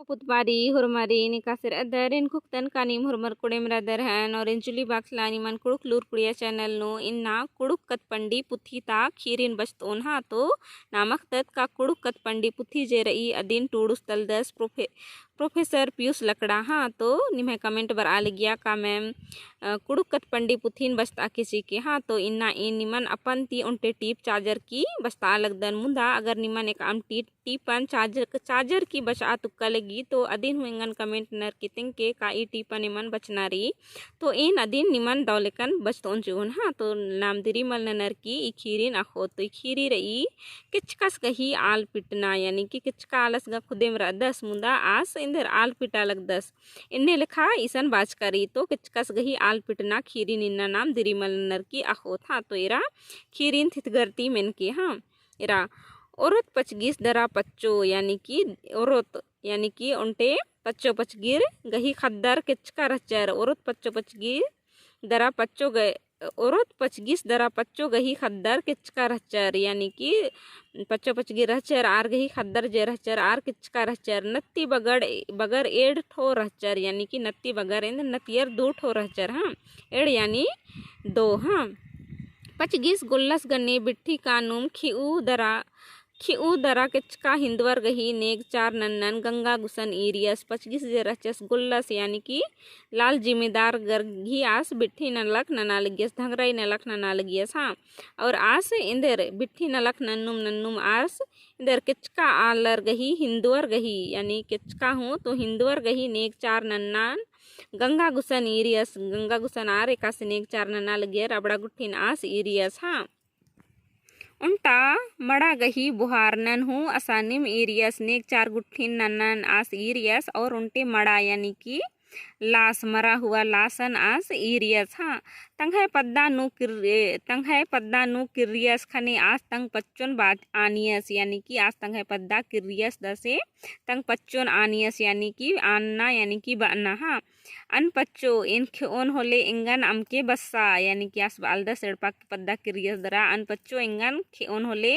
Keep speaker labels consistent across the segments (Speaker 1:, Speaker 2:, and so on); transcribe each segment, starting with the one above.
Speaker 1: पुतबारी हुरमारी निकासर other in कुक्तन कानीम हुरमर कुड़ेम rather हन और इंजुली बाक्सलानी मन कुड़ुक लूर कुड़िया चैनल नो इन्ना कुड़ुक कत पंडी पुथी ता खीरिन बचतोन हा तो नामक तत का कुड़ुक कत पंडी पुथी जे रही अदीन टूडुस तलदस प्रोफेसर पीयूष लकड़ा हाँ तो निम्हे कमेंट बर आल गया का मैम कुड़ुक कत पंडी पुथीन बचता किसी के हाँ तो इन्ना इन निमन अपन ती उनटे टीप चार्जर की बचता लगदन मुंदा अगर निमन एक आम टीपन चार्जर की बचा तुक्का लगी तो अदीन हुएंगन कमेंट नर कितिंग के का ई टीपन निमन बचना रही तो इन अदीन निमन दौलेकन बचतोन जुन हाँ तो नाम दिरी मल नर की ई खीरिन अखो तो खीरी रही किचकस कही आल पिटना यानी कि किचका आलस गा खुदेम दस मुंदा आस इंदर आल पिटा लग दस इन्ने लिखा ईसन बाज करी तो किचकस गही आल पिटना खीरिन इन्ना नाम दिरी मल नर की अखो था तो इरा खीरिन थितगरती मेन के हाँ इरा औरत पचगीस दरा पच्चो यानी कि औरत यानी कि उनटे पच्चो पचगीर गही खद्दर किचका रचर औरत पच्चो पचगीर दरा पच्चो गए औरत पचगीस दरा पच्चो गही खद्दर किचका रचर यानी कि पच्चो पचगी रहचर आर गही खद्दर जे रहचर आर किचका रहचर नत्ती बगर एड़ ठो रहचर यानी कि नत्ती बगर इंद नतियर दो ठो रहचर हाँ एड़ यानी दो हाँ पचगीस गुल्लस गन्ने बिट्ठी कानूम खिऊ दरा किचका हिंदवर गही नेग चार नन्नन गंगा गुसन ईरियस पचगीस जे रचस गुल्लस यानी कि लाल जिम्मेदार गरघी आस बिट्ठी नलक नना लगियस धंगराई नलक नना लगियस हाँ और आस इंदर बिट्ठी नलक नन्नुम आस इंदर किचका आलर गही हिंदवर गही यानी किचका हूँ तो हिंदवर गही नेग चार नन्नान गंगा गुसन ईरियस गंगा गुसन आर एकासे नेग चार नना लगियर अबड़ा गुट्ठिन आस ईरियस हाँ उनटा मड़ा गही बुहारनन हूँ असानिम ईरियस नेक चार गुट्ठिन नन्नन आस ईरियस और उनटे मड़ा यानी कि लास मरा हुआ लासन आस ईरियस हाँ तंघय पद्दा नु किरियस खने आस तंग पच्चोन बात आनियस यानी कि आस तंघय पद्दा किरियस दसे तंग पच्चोन आनियस यानी कि आनना यानी कि बना हाँ अन पच्चो इन ओन होले इंगन अमके बस्सा यानी कि आस बालदा सेड़पा के पद्दा किरियस दरा अन पच्चो इंगन ओन होले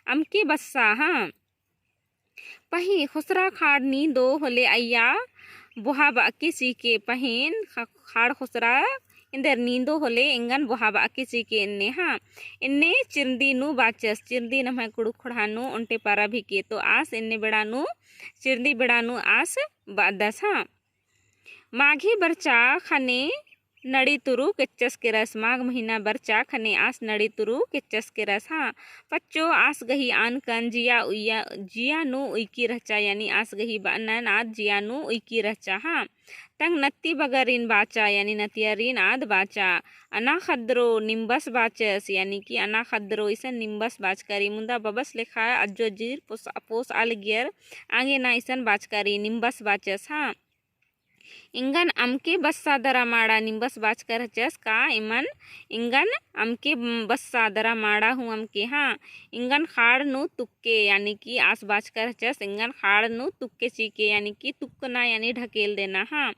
Speaker 1: अमके बस्सा हाँ पही खुसरा खाड़नी दो होले अय्या बुहा बाकी सीके पहिन खाड़ खुसरा इंदर नींदो होले इंगन बुहा बाकी सीके इन्ने हाँ इन्ने चिरदी नु बाचस चिरदी नमः कुड़ुक खड़ानु उनटे पारा भी के तो आस इन्ने बेड़ानु चिरदी बेड़ानु आस बादस हाँ माघी बरचा खने नड़ी तुरु किच्चस के रस माघ महीना बरचा खने आस नड़ी तुरु किच्चस के रस हाँ पच्चो आस गही आन कन जिया नु उइकी रहचा यानी आस गही बनन आद जिया नु उइकी रहचा हाँ तंग नत्ती बगरिन बाचा यानी नतियरिन आद बाचा अना खद्रो निम्बस बाचस यानी कि अना खद्रो इसन निम्बस बाच करी मुंदा बबस लिखा अज्जो जीर पोस आल गियर आगे ना इसन बाच करी निम्बस बाचस हाँ इंगन अमके बस्सा दरा माड़ा निम्बस बाच कर चस का इमन इंगन अमके बस्सा दरा माड़ा हूँ अमके हाँ इंगन खाड़ नु तुक्के यानी कि आस बाच कर चस इंगन खाड़ नु तुक्के चीके यानी कि तुक्कना यानी ढकेल देना हाँ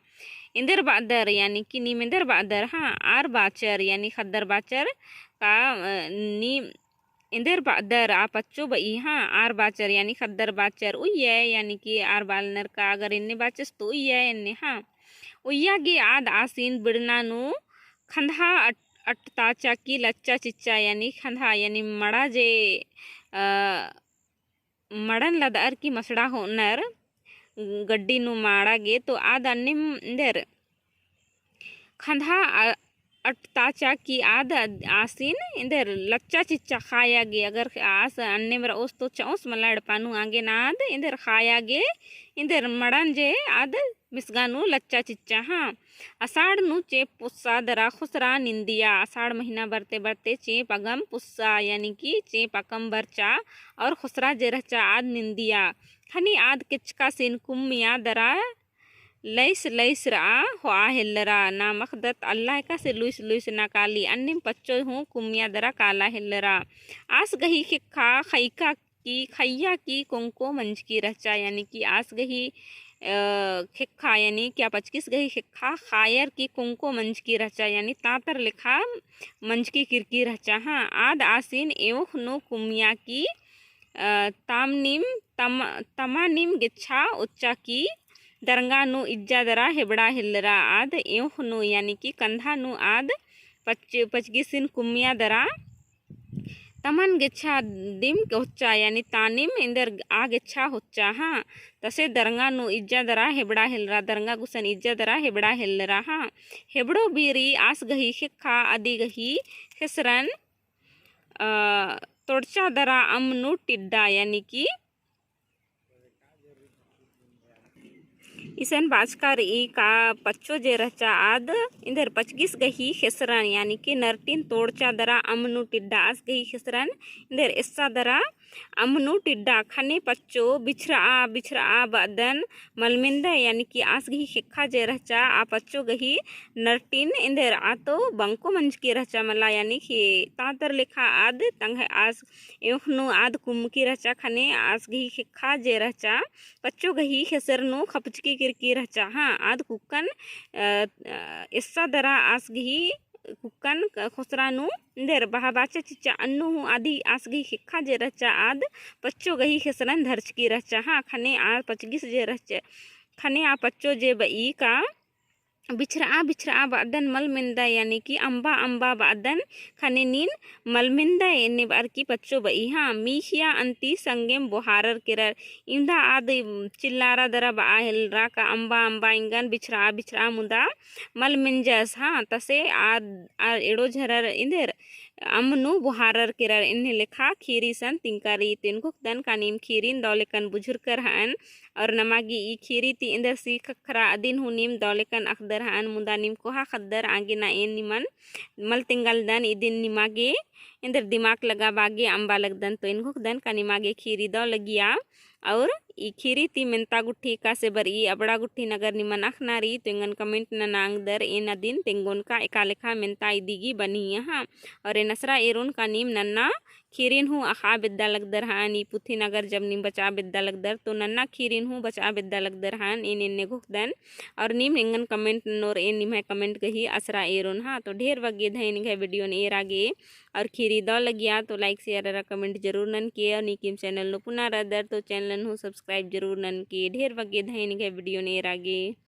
Speaker 1: इंदर बादर यानी कि नीमेंदर बादर हाँ आर बाचर यानी खद्दर बाचर का नी इंदर बादर आ पच्चो बई हाँ आर बाचर यानी खद्दर बाचर उయ్యే यानी कि आर बालनर का अगर इन्ने बाचस तो उయ్యే इन्ने हाँ उయ్యా गे आद आसीन बिड़ना नु खंधा अटताचा की लच्चा चिच्चा यानी खंधा यानी मड़ा जे मड़न लदार की मसड़ा होनर गड्डी नु माड़ा गे तो आद अन्निम इंदर खंधा अटताचा की आद आसीन इंदर लच्चा चिच्चा खाया गे अगर आस अन्ने मेरा ओस तो चौस मलाड़ पानु आगे नाद इंदर खाया गे इंदर मड़न जे आद मिसगानु लच्चा चिच्चा हाँ अषाढ़ नु चेप पुस्सा दरा खुसरा निंदिया आषाढ़ महीना बरते बरते चेप अगम पुस्सा यानी कि चेप अकम बरचा और खुसरा जे रचा आद निंदिया खनी आद किचका सिन कुमिया दरा लैस रा हुआ हिल्लरा नामक दत्त अल्लाह का से लुइस ना काली अन्निम पच्चो हूँ कुमिया दरा काला हिल्लरा आस गही खिखा खैया की कुंको मंज की रचा यानी कि आस गही खिखा यानी क्या पचकिस गही खिखा खायर की कुंको मंज की रचा यानी तातर लिखा मंज की किरकी रचा हाँ आद आसीन एवं नो कुमिया की तामनिम तमानिम गिच्छा उच्चा की दरंगा नु इज्जा दरा हेबड़ा हिल्लरा आद एवह नु यानी कि कंधा नु आद पचगिसिन कुम्मिया दरा तमन गेच्छा दिम होच्चा यानी तानिम इंदर आ गेच्छा होच्चा हाँ तसे दरंगा नु इज्जा दरा हेबड़ा हेलरा दरंगा गुसन इज्जा दरा हेबड़ा हेलरा हाँ हेबड़ो बीरी आस गही खा आदि गही हेसरन तोड़चा दरा अमनु टिड्डा यानी कि इसन बाजकार ई का पच्चो जे रचा आद इंदर पचगिस गही खेसरन यानी कि नरटिन तोड़चा दरा अमनु टिड्डा आस गही खेसरन इंदर इस्सा दरा अमनु टिड्डा खने पच्चो बिछरा बदन मलमिंदा यानी कि आस गही खेखा जे रचा आ पच्चो गही नरटिन इंदर आतो बंको मंज की रचा मला यानी कि तातर लेखा आद तंग आस एवनु आद कुम की रचा खने आस गही खेखा जे रचा पच्चो गही खेसरनु खपचकी की रचा हाँ आद कुकन इस्सा दरा आस गही कुकन खुसरानु इंदर बहाबाचा चिचा अन्नु आदि आस गही खिखा जे रचा आद पच्चो गही खेसरन धरच की रचा हाँ खने आ पचगिस जे रचा खने आ पच्चो जे बई का बिछरा बादन मलमिंदा यानी कि अम्बा बादन खने नीन मलमिंदा एने बार की पच्चो बई हाँ मीखिया अंती संगेम बोहारर किरर इंदा आद चिल्लारा दरा बाहलरा का अम्बा इंगन बिछरा मुदा मलमिंजस हाँ तसे आ एड़ो झरर इंदर अमनु बोहारर किरर इन्हें लेखा खीरी सन तिंकारी तिनको दन कानीम खीरीन दौलेकन बुझुर कर हन और नमागी ई खीरी ती इंदर सी खखरा अदिन हुनीम दौलेकन अखदर हन मुदा निम कोहा खद्दर आगे ना एन निमन मल तिंगल दन इदिन निमागे इंदर दिमाग लगा बागे अम्बा लगदन तो इनको दन का निमागे खीरी दौ लगिया और ई खीरी ती मेंता गुट्ठी का से बर ई अबड़ा गुट्ठी नगर निमन अखनारी तेंगन कमेंट न नांग दर एन दिन तेंगोन का एका लेखा मेंता इदिगी बनी यहाँ और ए नसरा एरोन का नीम नन्ना खीरिन हूँ अखा बिद्दा लगदर हान ई पुथी नगर जब नीम बचा बिद्दा लगदर तो नन्ना खीरिन हूँ बचा बिद्दा लगदर हान इन इन्ने घुकदन और नीम इंगन कमेंट नोर एन निम है कमेंट कही असरा एरोन हाँ तो ढेर वगे धैन है वीडियो ने एर आगे और खीरी दौ लगिया तो लाइक शेयर कमेंट जरूर नन किए और निकिम चैनल नो पुनः रदर तो चैनल हूँ सब्सक्राइब जरूर नन किए ढेर वगे धैन है वीडियो ने एर आगे।